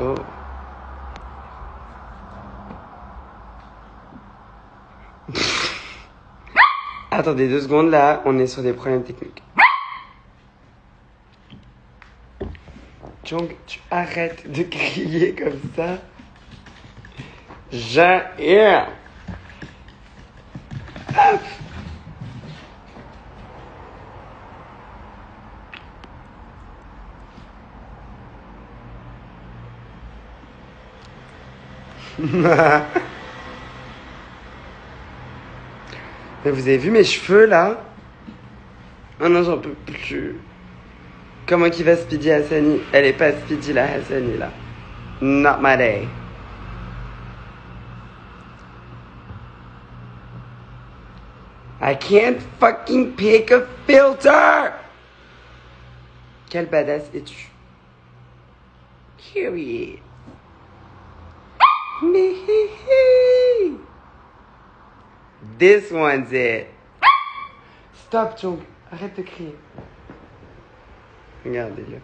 Oh. Attendez 2 secondes, là, on est sur des problèmes techniques. Jong, tu arrêtes de crier comme ça. Yeah. Hop. Mais vous avez vu mes cheveux là? Oh non, j'en peux plus. Comment qu'il va Speedy Hassani? Elle est pas Speedy la Hassani là. Not my day. I can't fucking pick a filter! Quelle badass es-tu? Period. Me. This one's it. Stop, Jong. Arrête de crier. Regardez-le.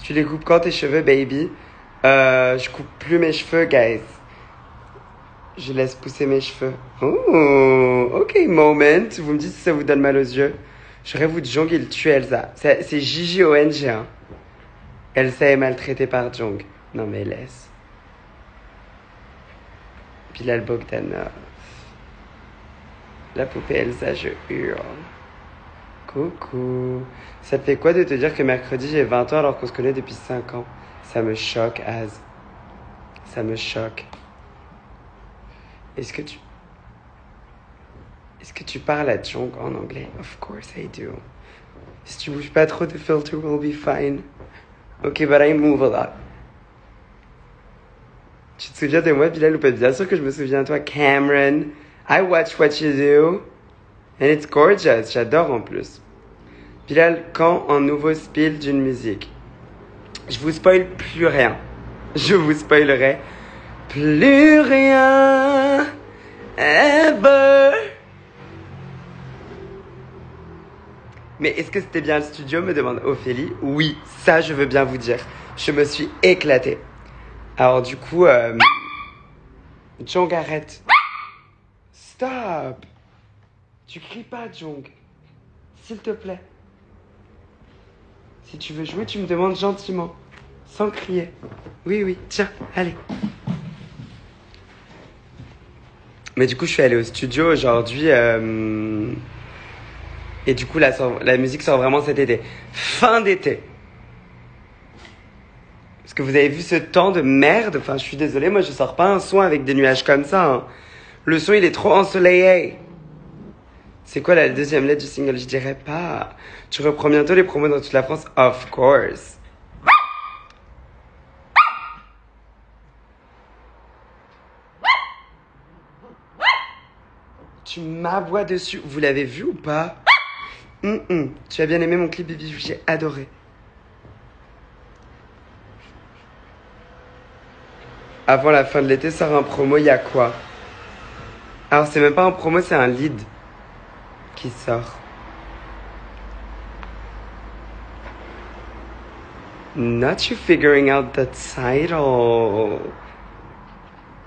Tu les coupes quand tes cheveux, baby? Je coupe plus mes cheveux, guys. Je laisse pousser mes cheveux. Oh, ok, moment. Vous me dites si ça vous donne mal aux yeux. Je rêve de Jong, il tue Elsa. C'est Gigi ONG, hein. Elsa est maltraitée par Jong. Non, mais laisse. Bilal Bogdanov. La poupée Elsa, je hurle. Coucou. Ça te fait quoi de te dire que mercredi j'ai 20 ans alors qu'on se connaît depuis 5 ans? Ça me choque, Az. Ça me choque. Est-ce que tu parles à Jong en anglais? Of course I do. Si tu bouges pas trop, the filter will be fine. Ok, but I move a lot. Tu te souviens de moi, Bilal, ou pas? Bien sûr que je me souviens de toi, Cameron. I watch what you do. And it's gorgeous. J'adore en plus. Bilal, quand un nouveau spiel d'une musique? Je vous spoil plus rien. Je vous spoilerai plus rien. Ever. Mais est-ce que c'était bien le studio, me demande Ophélie. Oui, ça je veux bien vous dire. Je me suis éclatée. Alors du coup, Jong, arrête. Stop. Tu cries pas, Jong. S'il te plaît. Si tu veux jouer, tu me demandes gentiment. Sans crier. Oui, oui, tiens, allez. Mais du coup, je suis allée au studio aujourd'hui. Et du coup, la musique sort vraiment cet été. Fin d'été. Parce que vous avez vu ce temps de merde. Enfin, je suis désolée, moi, je sors pas un son avec des nuages comme ça. Hein. Le son, il est trop ensoleillé. C'est quoi la deuxième lettre du single? Je dirais pas. Tu reprends bientôt les promos dans toute la France? Of course. Tu m'aboies dessus. Vous l'avez vu ou pas? Tu as bien aimé mon clip, Bibi? J'ai adoré. Avant la fin de l'été, sort un promo, il y a quoi? Alors, c'est même pas un promo, c'est un lead qui sort. Not you figuring out the title.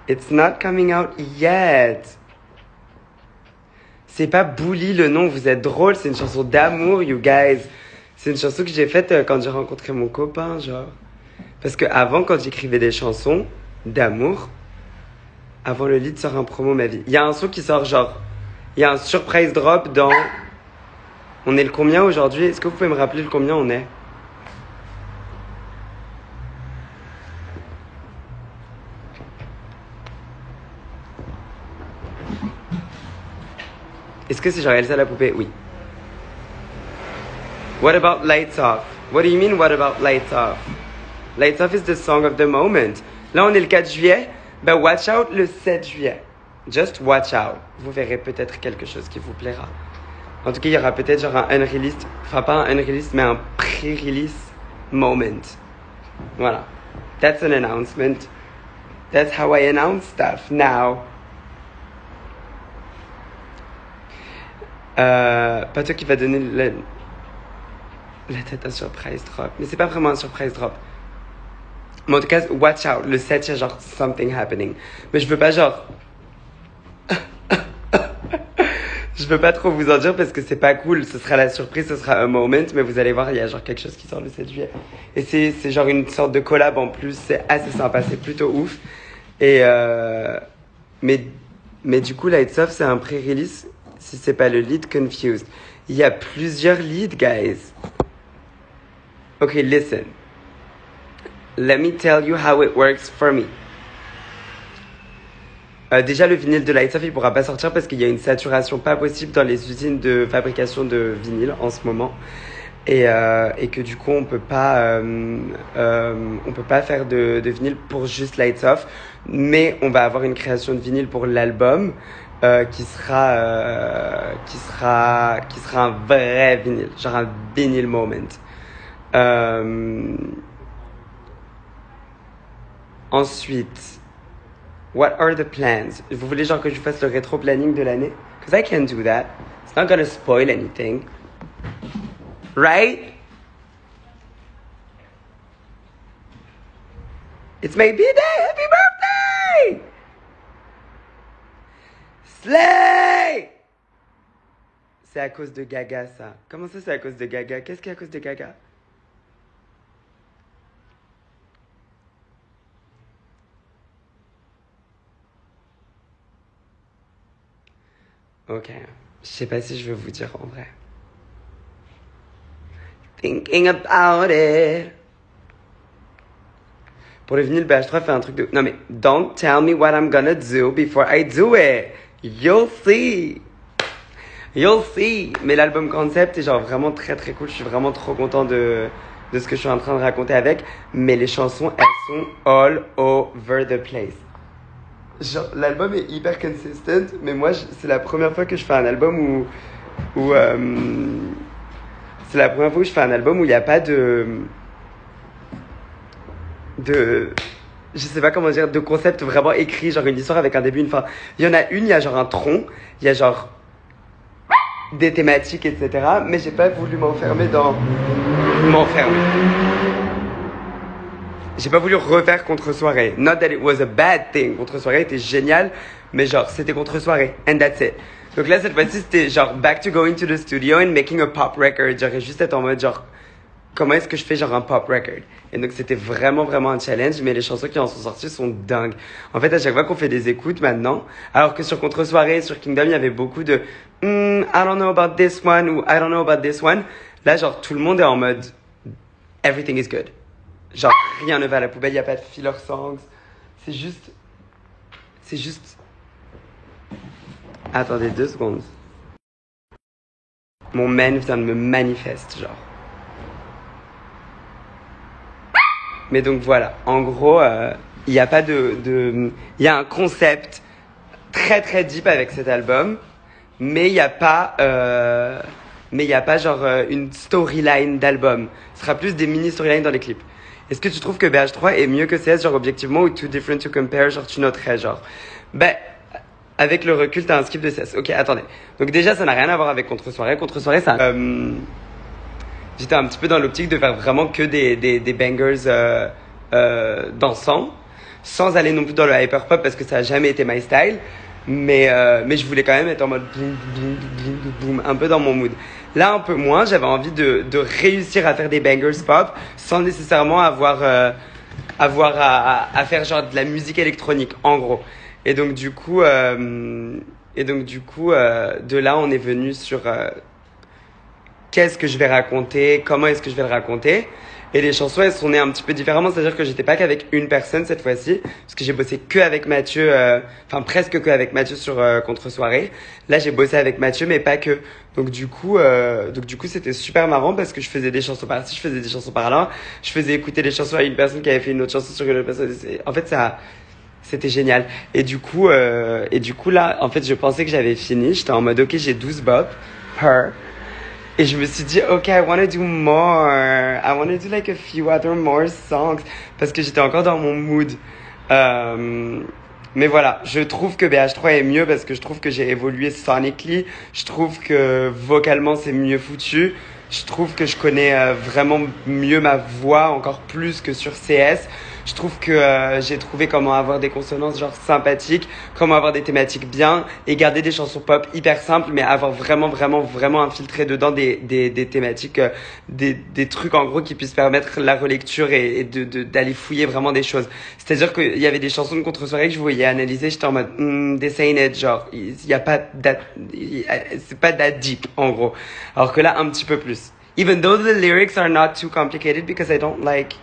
It's not coming out yet. C'est pas Bully le nom, vous êtes drôle, c'est une chanson d'amour, you guys. C'est une chanson que j'ai faite quand j'ai rencontré mon copain, genre. Parce que avant, quand j'écrivais des chansons d'amour, avant le lead sort un promo ma vie. Il y a un son qui sort genre, il y a un surprise drop dans... On est le combien aujourd'hui? Est-ce que vous pouvez me rappeler le combien on est? Est-ce que c'est genre Elsa la poupée? Oui. What about Lights Off? What do you mean, what about Lights Off? Lights Off is the song of the moment. Là, on est le 4 juillet. Ben, watch out le 7 juillet. Just watch out. Vous verrez peut-être quelque chose qui vous plaira. En tout cas, il y aura peut-être genre un unreleased, enfin pas un unreleased, mais un pre-release moment. Voilà. That's an announcement. That's how I announce stuff now. Pas toi qui va donner le... La tête à surprise drop. Mais c'est pas vraiment un surprise drop. Mais en tout cas, watch out. Le 7, il y a genre something happening. Mais je veux pas genre... Je veux pas trop vous en dire parce que c'est pas cool. Ce sera la surprise, ce sera un moment. Mais vous allez voir, il y a genre quelque chose qui sort le 7 juillet. Et c'est genre une sorte de collab en plus. C'est assez sympa, c'est plutôt ouf. Et mais du coup, Lights Off, c'est un pré-release. Si c'est pas le lead, Confused. Il y a plusieurs leads, guys. Okay, listen. Let me tell you how it works for me. Déjà, le vinyle de Lights Off, il pourra pas sortir parce qu'il y a une saturation pas possible dans les usines de fabrication de vinyle en ce moment. Et que du coup, on peut pas faire de vinyle pour juste Lights Off. Mais on va avoir une création de vinyle pour l'album qui sera un vrai vinyle. Genre un vinyl moment. Ensuite, what are the plans? Vous voulez genre que je fasse le rétro-planning de l'année? Because I can't do that. It's not gonna spoil anything. Right? It's my birthday! Happy birthday! Slay! C'est à cause de Gaga, ça. Comment ça, c'est à cause de Gaga? Qu'est-ce qui est à cause de Gaga? Ok. Je sais pas si je veux vous dire en vrai. Thinking about it. Pour le vinyle, BH3 fait un truc de... Non mais, don't tell me what I'm gonna do before I do it. You'll see. You'll see. Mais l'album concept est genre vraiment très très cool. Je suis vraiment trop content de ce que je suis en train de raconter avec. Mais les chansons, elles sont all over the place. Genre, l'album est hyper consistent, mais moi, c'est la première fois que je fais un album c'est la première fois que je fais un album où il n'y a pas je sais pas comment dire, de concept vraiment écrit, genre une histoire avec un début, une fin. Il y en a une, il y a genre un tronc, il y a genre des thématiques, etc. Mais j'ai pas voulu m'enfermer. J'ai pas voulu refaire Contre-soirée. Not that it was a bad thing. Contre-soirée était génial, mais genre, c'était Contre-soirée. And that's it. Donc là, cette fois-ci, c'était genre back to going to the studio and making a pop record. J'aurais juste être en mode genre, comment est-ce que je fais genre un pop record? Et donc, c'était vraiment, vraiment un challenge, mais les chansons qui en sont sorties sont dingues. En fait, à chaque fois qu'on fait des écoutes maintenant, alors que sur Contre-soirée, sur Kingdom, il y avait beaucoup de I don't know about this one ou I don't know about this one. Là, genre, tout le monde est en mode everything is good. Genre, rien ne va à la poubelle, il n'y a pas de filler songs. C'est juste... Attendez 2 secondes. Mon man vient de me manifeste, genre. Mais donc voilà, en gros, il n'y a pas il y a un concept très très deep avec cet album, mais il n'y a pas genre une storyline d'album. Ce sera plus des mini storylines dans les clips. Est-ce que tu trouves que BH3 est mieux que CS, genre objectivement, ou too different to compare, genre tu noterais, genre? Ben, avec le recul, t'as un skip de CS. Ok, attendez. Donc déjà, ça n'a rien à voir avec Contre-soirée. Contre-soirée, ça... j'étais un petit peu dans l'optique de faire vraiment que des bangers dansants, sans aller non plus dans le hyperpop parce que ça a jamais été my style. Mais je voulais quand même être en mode bling, bling, bling, boom, un peu dans mon mood. Là, un peu moins, j'avais envie de réussir à faire des bangers pop sans nécessairement avoir à faire genre de la musique électronique, en gros. Et donc, du coup, de là, on est venu sur qu'est-ce que je vais raconter, comment est-ce que je vais le raconter. Et les chansons, elles sont nées un petit peu différemment, c'est-à-dire que j'étais pas qu'avec une personne cette fois-ci, parce que j'ai bossé que avec Mathieu, presque que avec Mathieu sur Contre-soirée. Là, j'ai bossé avec Mathieu, mais pas que. Donc du coup, c'était super marrant parce que je faisais des chansons par-ci, je faisais des chansons par-là, je faisais écouter les chansons à une personne qui avait fait une autre chanson sur une autre personne. En fait, c'était génial. Et du coup, là, en fait, je pensais que j'avais fini. J'étais en mode, ok, j'ai 12 bop per. Et je me suis dit, ok, I want to do more. I want to do like a few other more songs. Parce que j'étais encore dans mon mood. Mais voilà, je trouve que BH3 est mieux parce que je trouve que j'ai évolué sonically. Je trouve que vocalement, c'est mieux foutu. Je trouve que je connais vraiment mieux ma voix, encore plus que sur CS. Je trouve que j'ai trouvé comment avoir des consonances genre sympathiques, comment avoir des thématiques bien et garder des chansons pop hyper simples, mais avoir vraiment infiltré dedans des thématiques, des trucs en gros qui puissent permettre la relecture et d'aller fouiller vraiment des choses. C'est-à-dire qu'il y avait des chansons de contre-soirée que je voyais analyser, j'étais en mode, this ain't it, genre, il y a pas c'est pas that deep, en gros. Alors que là, un petit peu plus. Even though the lyrics are not too complicated because I don't like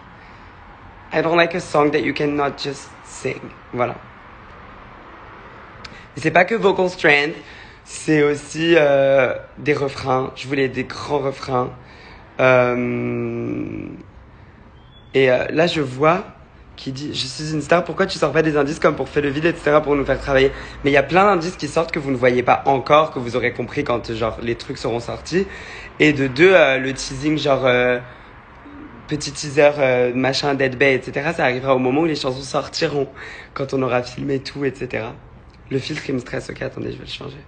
a song that you cannot just sing. Voilà. Et c'est pas que vocal strength, c'est aussi des refrains. Je voulais des grands refrains. Là, je vois qui dit « Je suis une star, pourquoi tu sors pas des indices comme pour Fais le vide, etc. pour nous faire travailler ?» Mais il y a plein d'indices qui sortent que vous ne voyez pas encore, que vous aurez compris quand genre les trucs seront sortis. Et de deux, le teasing genre... petit teaser, machin, Dead Bay, etc. Ça arrivera au moment où les chansons sortiront, quand on aura filmé tout, etc. Le filtre, il me stresse. Ok, attendez, je vais le changer.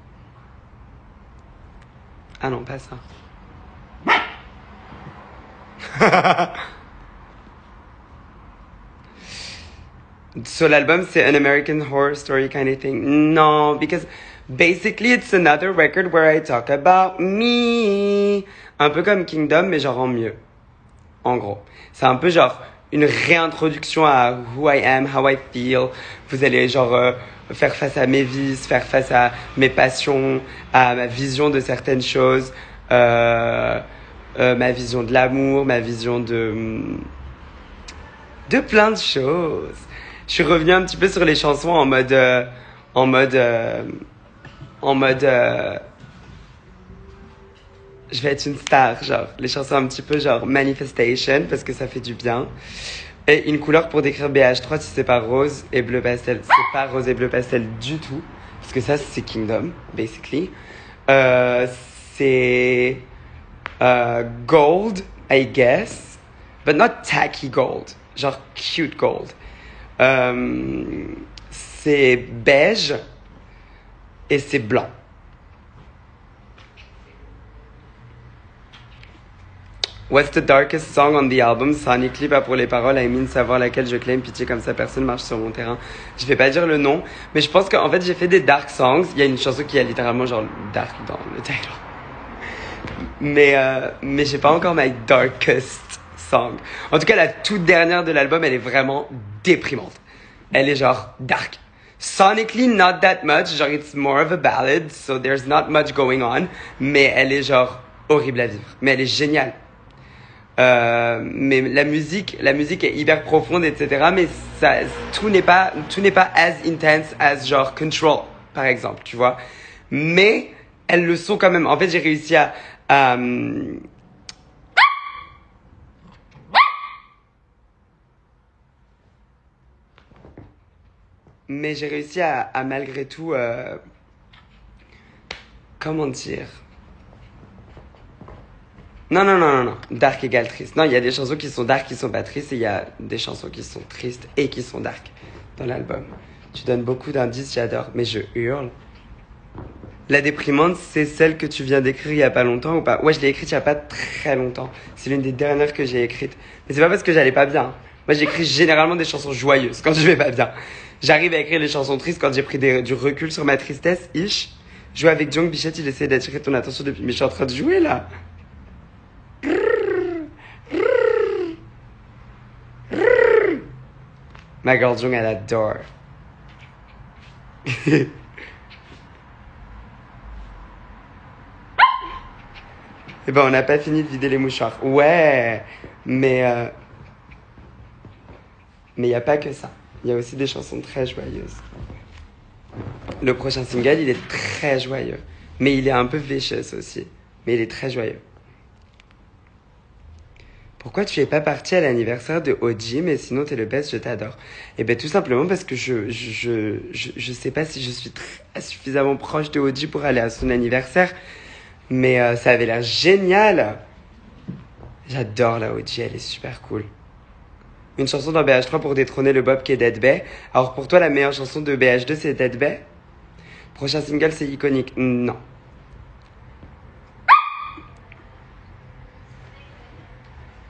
Ah non, pas ça. So l'album, c'est An American Horror Story kind of thing. No, because basically it's another record where I talk about me. Un peu comme Kingdom, mais genre en mieux. En gros, c'est un peu genre une réintroduction à who I am, how I feel. Vous allez genre faire face à mes vices, faire face à mes passions, à ma vision de certaines choses, ma vision de l'amour, ma vision de plein de choses. Je suis revenu un petit peu sur les chansons en mode je vais être une star, genre les chansons un petit peu genre manifestation parce que ça fait du bien. Et une couleur pour décrire BH3 si c'est pas rose et bleu pastel. C'est pas rose et bleu pastel du tout parce que ça c'est Kingdom basically. C'est gold I guess, but not tacky gold, genre cute gold. C'est beige et c'est blanc. What's the darkest song on the album? Sonically, pas pour les paroles. I mean, savoir laquelle je claim. Pitié, comme ça, personne marche sur mon terrain. Je vais pas dire le nom, mais je pense qu'en fait, j'ai fait des dark songs. Il y a une chanson qui a littéralement genre dark dans le title. Mais j'ai pas encore my darkest song. En tout cas, la toute dernière de l'album, elle est vraiment déprimante. Elle est genre dark. Sonically, not that much. Genre, it's more of a ballad, so there's not much going on. Mais elle est genre horrible à vivre. Mais elle est géniale. Mais la musique est hyper profonde, etc. Mais ça, tout n'est pas as intense as genre Control, par exemple, tu vois. Mais elles le sont quand même. En fait, j'ai réussi à mais j'ai réussi à malgré tout, comment dire. Non. Dark égale triste. Non, il y a des chansons qui sont dark, qui sont pas tristes, et il y a des chansons qui sont tristes et qui sont dark dans l'album. Tu donnes beaucoup d'indices, j'adore, mais je hurle. La déprimante, c'est celle que tu viens d'écrire il y a pas longtemps ou pas? Ouais, je l'ai écrite il y a pas très longtemps. C'est l'une des dernières que j'ai écrites. Mais c'est pas parce que j'allais pas bien. Moi, j'écris généralement des chansons joyeuses quand je vais pas bien. J'arrive à écrire les chansons tristes quand j'ai pris du recul sur ma tristesse, ish. Jouer avec Jung Bichette, il essaie d'attirer ton attention depuis... Mais je suis en train de jouer, là. Ma girl Jung, elle adore. Eh ben, on n'a pas fini de vider les mouchoirs. Ouais, mais il n'y a pas que ça. Il y a aussi des chansons très joyeuses. Le prochain single, il est très joyeux. Mais il est un peu vicious aussi. Mais il est très joyeux. Pourquoi tu es pas parti à l'anniversaire de OG, mais sinon t'es le best, je t'adore? Eh ben tout simplement parce que je sais pas si je suis suffisamment proche de OG pour aller à son anniversaire, mais ça avait l'air génial. J'adore la OG, elle est super cool. Une chanson dans BH3 pour détrôner le Bob qui est Dead Bay. Alors pour toi, la meilleure chanson de BH2, c'est Dead Bay? Prochain single, c'est Iconique. Non.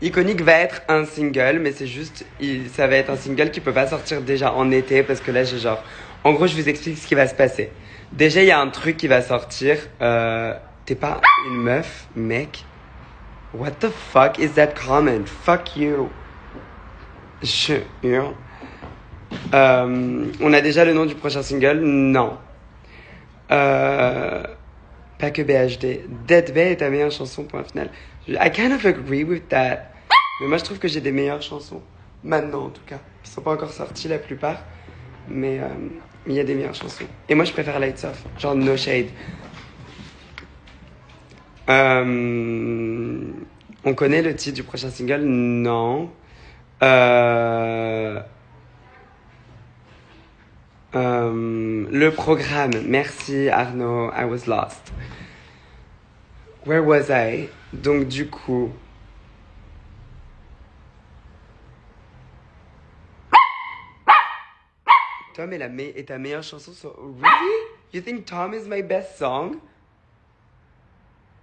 Iconique va être un single, mais c'est juste, ça va être un single qui peut pas sortir déjà en été parce que là j'ai genre, en gros je vous explique ce qui va se passer. Déjà il y a un truc qui va sortir. T'es pas une meuf, mec. What the fuck is that comment? Fuck you. Je hurle. On a déjà le nom du prochain single? Non. Pas que BHD. Dead Bay est ta meilleure chanson, point final. I kind of agree with that. Mais moi, je trouve que j'ai des meilleures chansons. Maintenant, en tout cas. Qui sont pas encore sorties, la plupart. Mais il y a des meilleures chansons. Et moi, je préfère Lights Off. Genre No Shade. On connaît le titre du prochain single? Non. Le programme. Merci Arnaud. I was lost. Where was I? Donc du coup... Tom est ta meilleure chanson sur... Really? You think Tom is my best song?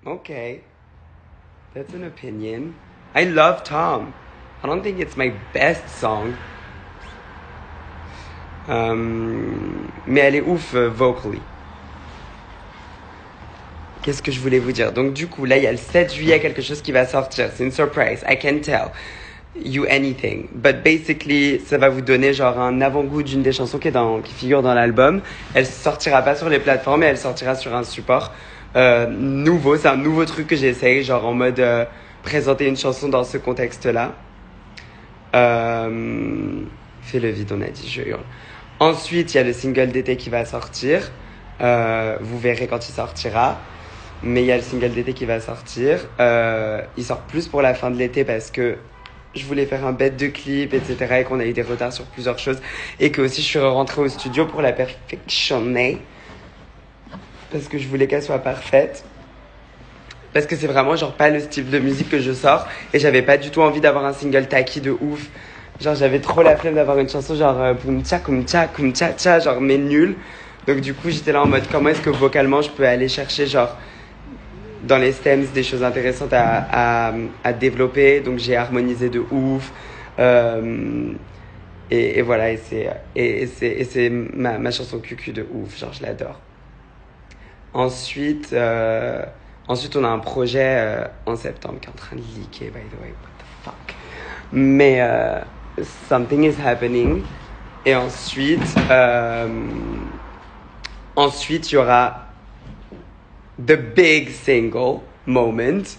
Okay. That's an opinion. I love Tom. I don't think it's my best song. Mais elle est ouf vocally. Qu'est-ce que je voulais vous dire? Donc du coup, là, il y a le 7 juillet quelque chose qui va sortir. C'est une surprise. I can't tell you anything. But basically, ça va vous donner genre un avant-goût d'une des chansons qui figure dans l'album. Elle sortira pas sur les plateformes, mais elle sortira sur un support nouveau. C'est un nouveau truc que j'essaye, genre en mode présenter une chanson dans ce contexte-là. Fais le vide, on a dit, je hurle. Ensuite, il y a le single d'été qui va sortir. Vous verrez quand il sortira. Mais il y a le single d'été qui va sortir. Il sort plus pour la fin de l'été parce que je voulais faire un bête de clip, etc. Et qu'on a eu des retards sur plusieurs choses. Et que aussi je suis rentrée au studio pour la perfectionner. Parce que je voulais qu'elle soit parfaite. Parce que c'est vraiment genre pas le style de musique que je sors. Et j'avais pas du tout envie d'avoir un single tacky de ouf. Genre j'avais trop la flemme d'avoir une chanson genre boum tcha koum tcha tcha, genre mais nul. Donc du coup j'étais là en mode comment est-ce que vocalement je peux aller chercher genre dans les stems des choses intéressantes à développer. Donc j'ai harmonisé de ouf. Et voilà, et c'est ma chanson cucu de ouf, genre je l'adore. Ensuite, on a un projet en septembre qui est en train de leaker, by the way, what the fuck. Mais something is happening. Et ensuite, il y aura the big single moment.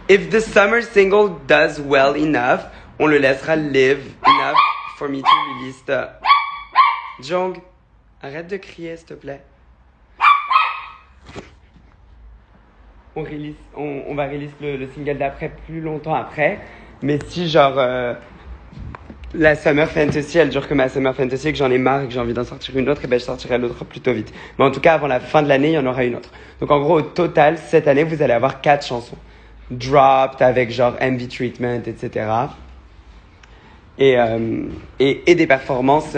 If the summer single does well enough, on le laissera live enough for me to release the... Jong, arrête de crier, s'il te plaît. On va release le single d'après plus longtemps après. Mais si genre la Summer Fantasy, elle dure que ma Summer Fantasy et que j'en ai marre et que j'ai envie d'en sortir une autre, et ben je sortirai l'autre plutôt vite. Mais en tout cas, avant la fin de l'année, il y en aura une autre. Donc en gros, au total, cette année, vous allez avoir 4 chansons. Dropped avec genre MV Treatment, etc. Et des performances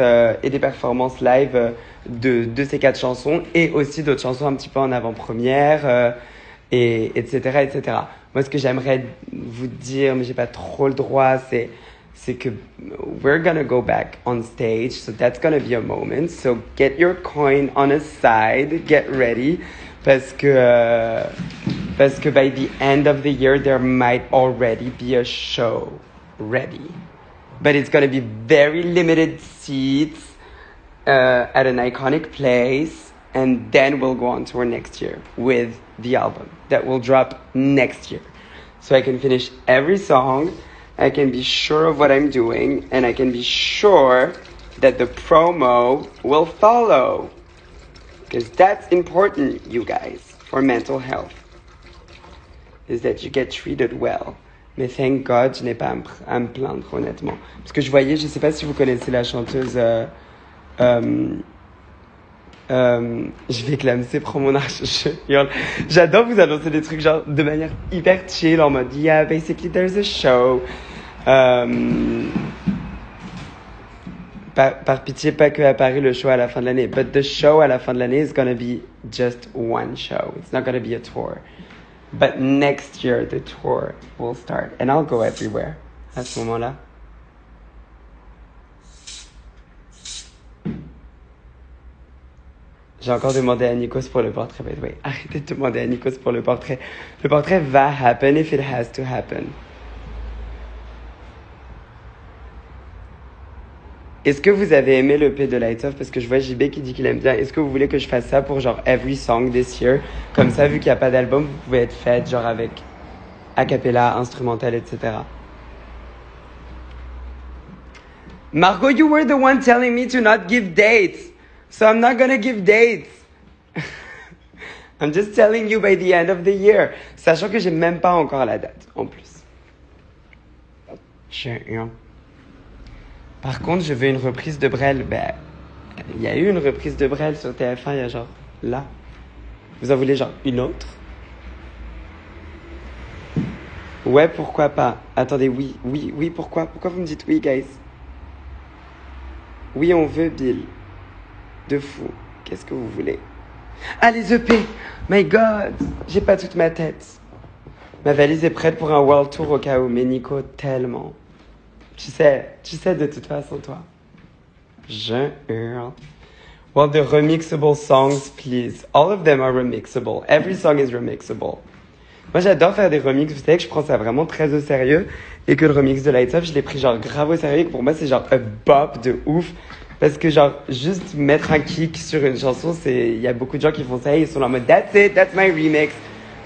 live de ces 4 chansons et aussi d'autres chansons un petit peu en avant-première et etc. Moi, ce que j'aimerais vous dire, mais j'ai pas trop le droit, c'est que we're gonna go back on stage, so that's gonna be a moment. So get your coin on a side, get ready, parce que by the end of the year there might already be a show ready. But it's going to be very limited seats at an iconic place. And then we'll go on tour next year with the album that will drop next year. So I can finish every song. I can be sure of what I'm doing. And I can be sure that the promo will follow. Because that's important, you guys, for mental health. Is that you get treated well. Mais thank God, je n'ai pas à me plaindre, honnêtement. Parce que je voyais, je ne sais pas si vous connaissez la chanteuse... je vais clamser, prends mon arche. J'adore vous annoncer des trucs genre de manière hyper chill, en mode yeah, basically there's a show. Par pitié, pas que à Paris le show à la fin de l'année. But the show à la fin de l'année is gonna be just one show. It's not gonna be a tour. But next year, the tour will start. And I'll go everywhere à ce moment-là. J'ai encore demandé à Nikos pour le portrait. By the way, arrêtez de demander à Nikos pour le portrait. Le portrait va happen if it has to happen. Est-ce que vous avez aimé le P de Lights Off? Parce que je vois JB qui dit qu'il aime bien. Est-ce que vous voulez que je fasse ça pour genre every song this year? Comme ça, vu qu'il n'y a pas d'album, vous pouvez être fait genre avec a cappella, instrumental, etc. Margot, you were the one telling me to not give dates. So I'm not gonna give dates. I'm just telling you by the end of the year. Sachant que j'ai même pas encore la date, en plus. Par contre, je veux une reprise de Brel. Ben, il y a eu une reprise de Brel sur TF1, il y a genre là. Vous en voulez genre une autre? Ouais, pourquoi pas? Attendez, oui, pourquoi? Pourquoi vous me dites oui, guys? Oui, on veut Bill. De fou. Qu'est-ce que vous voulez? Ah, les EP! My God! J'ai pas toute ma tête. Ma valise est prête pour un world tour au cas où, mais Nico, tellement. Tu sais de toute façon, toi. Je hurle. Well, the remixable songs, please. All of them are remixable. Every song is remixable. Moi, j'adore faire des remixes. Vous savez que je prends ça vraiment très au sérieux et que le remix de Lights Off, je l'ai pris genre grave au sérieux et que pour moi, c'est genre un bop de ouf. Parce que genre, juste mettre un kick sur une chanson, il y a beaucoup de gens qui font ça et ils sont là en mode that's it, that's my remix.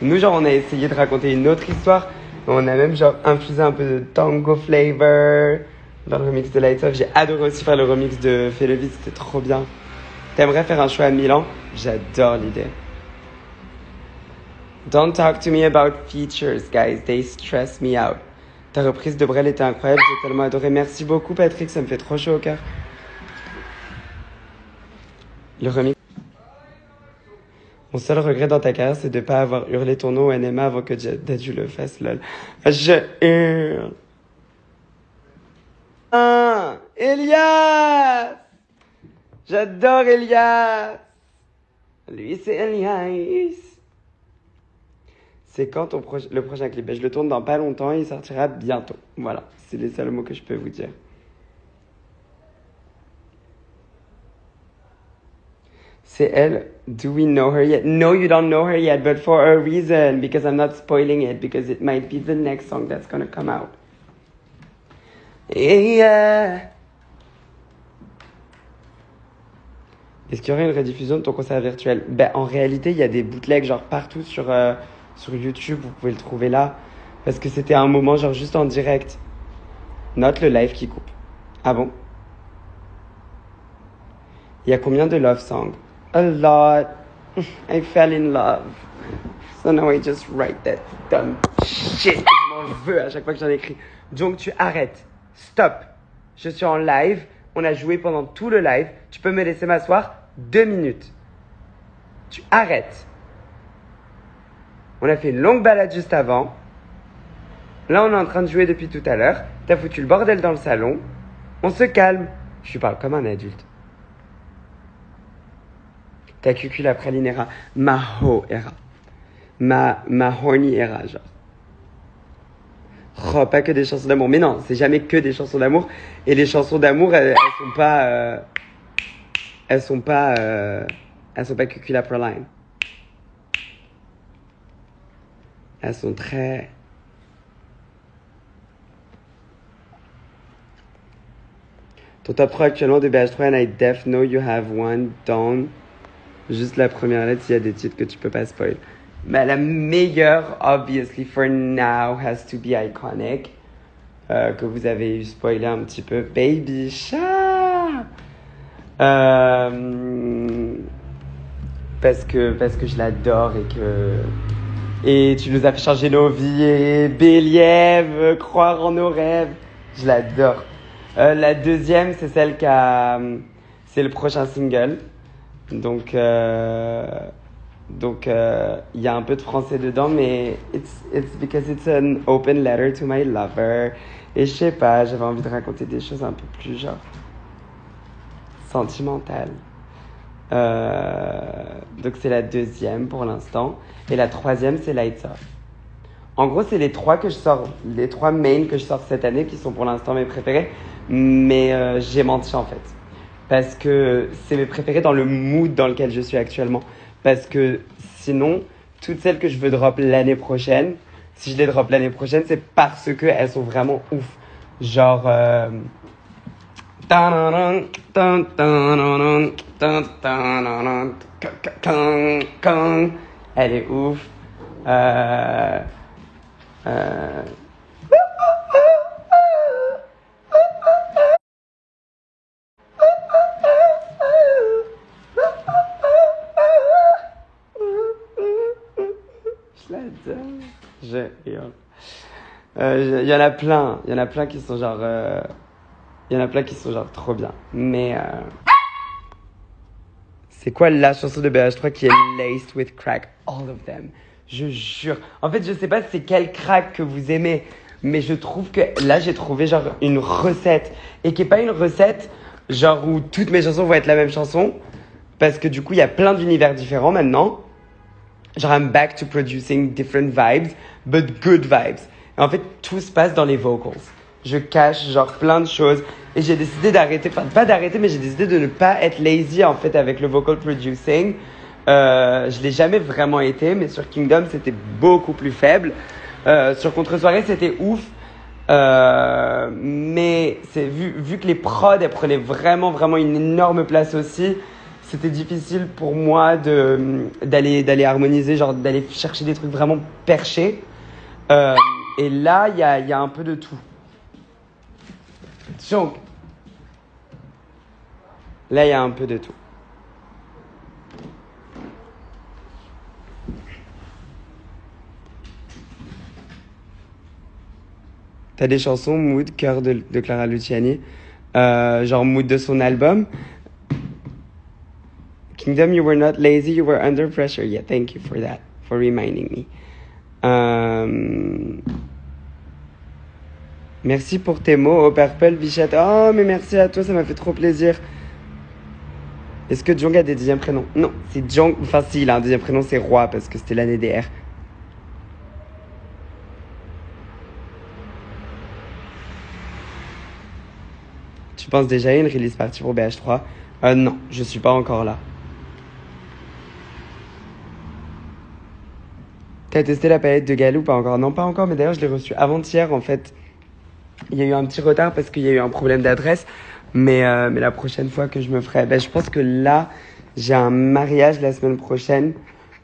Nous, genre, on a essayé de raconter une autre histoire. On a même genre infusé un peu de tango flavor dans le remix de Lights Off. J'ai adoré aussi faire le remix de Fais le vide, c'était trop bien. T'aimerais faire un show à Milan? J'adore l'idée. Don't talk to me about features, guys. They stress me out. Ta reprise de Brel était incroyable, j'ai tellement adoré. Merci beaucoup, Patrick, ça me fait trop chaud au cœur. Le remix. Mon seul regret dans ta carrière, c'est de ne pas avoir hurlé ton nom au NMA avant que Dadju le fasse, lol. Je hurle. Ah, Elias! J'adore Elias! Lui, c'est Elias. C'est quand le prochain clip? Ben, je le tourne dans pas longtemps et il sortira bientôt. Voilà, c'est les seuls mots que je peux vous dire. C'est elle. Do we know her yet? No, you don't know her yet, but for a reason, because I'm not spoiling it, because it might be the next song that's gonna come out. Yeah. Est-ce qu'il y aurait une rediffusion de ton concert virtuel? Ben, en réalité, il y a des bootlegs genre partout sur YouTube, vous pouvez le trouver là. Parce que c'était un moment genre juste en direct. Note le live qui coupe. Ah bon? Il y a combien de love songs? A lot. I fell in love. So now I just write that dumb shit. Je m'en veux à chaque fois que j'en écris. Donc tu arrêtes. Stop. Je suis en live. On a joué pendant tout le live. Tu peux me laisser m'asseoir 2 minutes. Tu arrêtes. On a fait une longue balade juste avant. Là, on est en train de jouer depuis tout à l'heure. T'as foutu le bordel dans le salon. On se calme. Je parle comme un adulte. Ta cucul après l'inera. Ma ho era. Ma horny era, genre. Oh, pas que des chansons d'amour. Mais non, c'est jamais que des chansons d'amour. Et les chansons d'amour, elles sont pas cucul après line. Elles sont très... Ton top 3 actuellement de BH3 and I def know you have one down. Juste la première lettre, il y a des titres que tu peux pas spoil. Mais la meilleure, obviously, for now, has to be Iconic. Que vous avez eu spoilé un petit peu. Baby Shark! Parce que je l'adore et tu nous as fait changer nos vies. Et Béliev, croire en nos rêves. Je l'adore. La deuxième, c'est celle c'est le prochain single. Donc, il y a un peu de français dedans, mais it's because it's an open letter to my lover. Et je sais pas, j'avais envie de raconter des choses un peu plus genre sentimentales. Donc c'est la deuxième pour l'instant. Et la troisième, c'est Lights Off. En gros, c'est les trois mains que je sors cette année qui sont pour l'instant mes préférés. Mais j'ai menti en fait. Parce que c'est mes préférés dans le mood dans lequel je suis actuellement. Parce que sinon, toutes celles que je veux drop l'année prochaine, si je les drop l'année prochaine, c'est parce qu'elles sont vraiment ouf. Genre... Elle est ouf. Je l'adore. Il y en a plein. Il y en a plein qui sont genre... Il y en a plein qui sont genre trop bien. Mais... c'est quoi la chanson de BH3 qui est laced with crack? All of them. Je jure. En fait, je sais pas c'est quel crack que vous aimez. Mais je trouve que là, j'ai trouvé genre une recette. Et qui est pas une recette genre où toutes mes chansons vont être la même chanson. Parce que du coup, il y a plein d'univers différents maintenant. Genre, I'm back to producing different vibes, but good vibes. Et en fait, tout se passe dans les vocals. Je cache genre plein de choses. Et j'ai décidé d'arrêter, enfin pas d'arrêter, mais j'ai décidé de ne pas être lazy en fait avec le vocal producing. Je l'ai jamais vraiment été, mais sur Kingdom, c'était beaucoup plus faible. Sur Contre-soirée, c'était ouf. Mais c'est vu que les prods, elles prenaient vraiment une énorme place aussi. C'était difficile pour moi d'aller harmoniser, genre d'aller chercher des trucs vraiment perchés. Et là, il y a un peu de tout. Donc, là, il y a un peu de tout. T'as des chansons mood, cœur de Clara Luciani, genre mood de son album. Kingdom, you were not lazy, you were under pressure. Yeah, thank you for that, for reminding me. Merci pour tes mots, oh Purple Bichette. Oh, mais merci à toi, ça m'a fait trop plaisir. Est-ce que Jong a des deuxièmes prénoms? Non, c'est Jong. Enfin, si, il a un deuxième prénom, c'est Roi, parce que c'était l'année des R. Tu penses déjà à une release party pour BH3? Non, je suis pas encore là. T'as testé la palette de Gaël ou pas encore? Non, pas encore, mais d'ailleurs, je l'ai reçue avant-hier, en fait. Il y a eu un petit retard parce qu'il y a eu un problème d'adresse. Mais la prochaine fois que je me ferai... je pense que là, j'ai un mariage la semaine prochaine.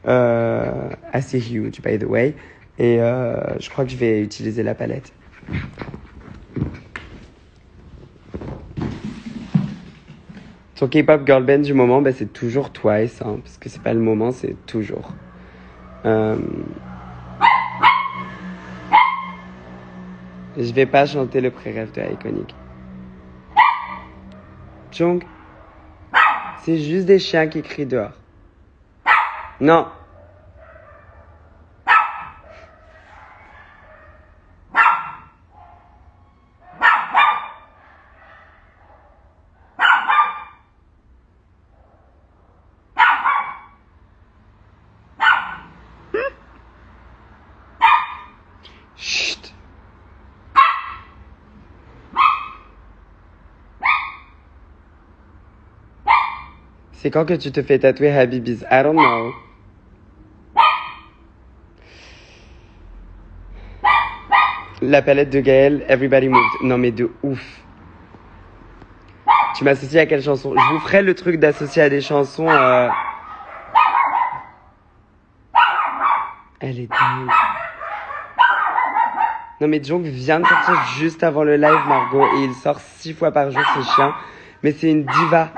Assez huge, by the way. Et je crois que je vais utiliser la palette. Ton K-pop girl band du moment, c'est toujours Twice. Hein, parce que c'est pas le moment, c'est toujours. Je vais pas chanter le pré-rêve de Iconic. Jong, c'est juste des chiens qui crient dehors. Non. Chut. C'est quand que tu te fais tatouer Habibis? I don't know. La palette de Gaël, Everybody Moved. Non mais de ouf. Tu m'associes à quelle chanson? Je vous ferai le truc d'associer à des chansons. Elle est dingue. Non mais Jong vient de sortir juste avant le live, Margot, et il sort 6 fois par jour, ce chien. Mais c'est une diva.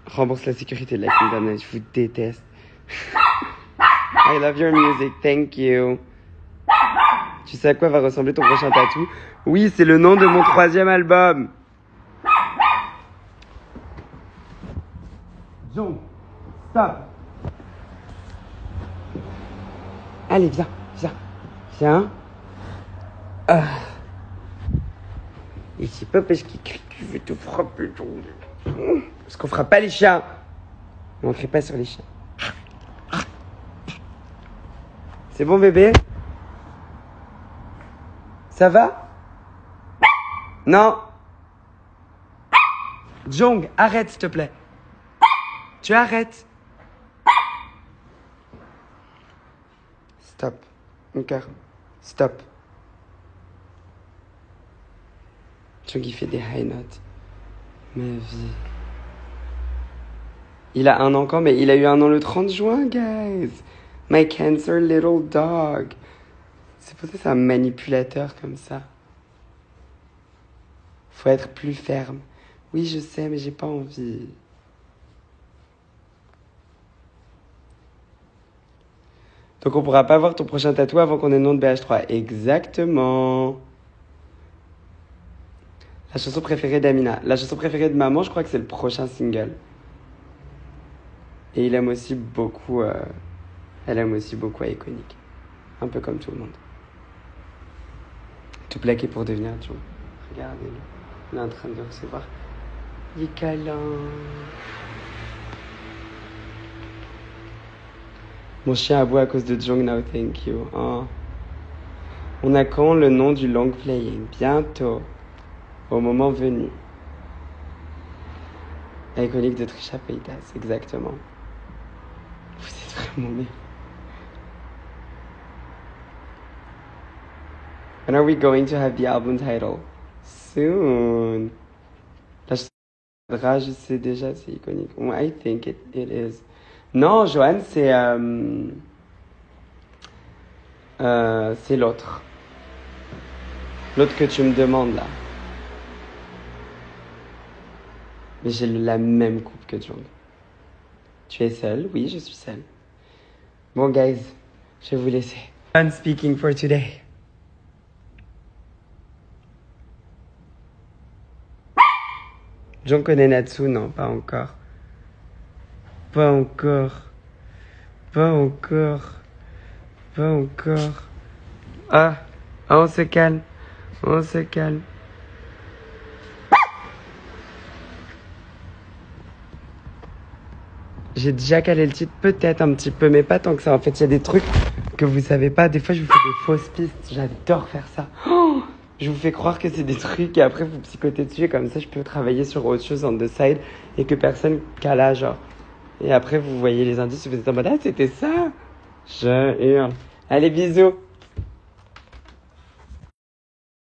Rembourse la sécurité de la Kingdom, je vous déteste. I love your music, thank you. Tu sais à quoi va ressembler ton prochain tatou? Oui, c'est le nom de mon 3e album. Jong, stop. Allez, viens. Et c'est pas parce qu'il crie que je vais te frapper. Parce qu'on fera pas les chiens. On ne crie pas sur les chiens. C'est bon, bébé? Ça va? Non. Jong, arrête, s'il te plaît. Tu arrêtes. Stop. Mon cœur. Stop. Jong, il fait des high notes. Ma vie. Il a 1 an quand? Mais il a eu 1 an le 30 juin, guys. My cancer little dog. C'est pour ça que c'est un manipulateur comme ça. Faut être plus ferme. Oui, je sais, mais j'ai pas envie. Donc on pourra pas voir ton prochain tatou avant qu'on ait le nom de BH3. Exactement. La chanson préférée d'Amina. La chanson préférée de maman, je crois que c'est le prochain single. Et il aime aussi beaucoup... elle aime aussi beaucoup Iconic. Un peu comme tout le monde. Tout plaqué pour devenir Joe. Regardez-le. Il est en train de recevoir. Il est câlin. Mon chien aboie à cause de Jong now, thank you. Oh. On a quand le nom du long playing? Bientôt. Au moment venu. Iconic de Trisha Paytas, exactement. Vous êtes vraiment mieux. When are we going to have the album title? Soon. Je sais déjà, c'est iconique. I think it is. Non, Joanne, c'est l'autre. L'autre que tu me demandes là. Mais j'ai la même coupe que Jong. Tu es seule? Oui, je suis seule. Bon, guys, je vais vous laisser. Done speaking for today. Jong connaît Natsu? Non, pas encore. Pas encore. Pas encore. Pas encore. Ah, on se calme. On se calme. J'ai déjà calé le titre, peut-être un petit peu, mais pas tant que ça. En fait, il y a des trucs que vous savez pas. Des fois, je vous fais des fausses pistes. J'adore faire ça. Oh, je vous fais croire que c'est des trucs et après, vous psychotez dessus. Et comme ça, je peux travailler sur autre chose on the side et que personne cala, genre. Et après, vous voyez les indices et vous êtes en mode, ah, c'était ça. Je hurle. Allez, bisous.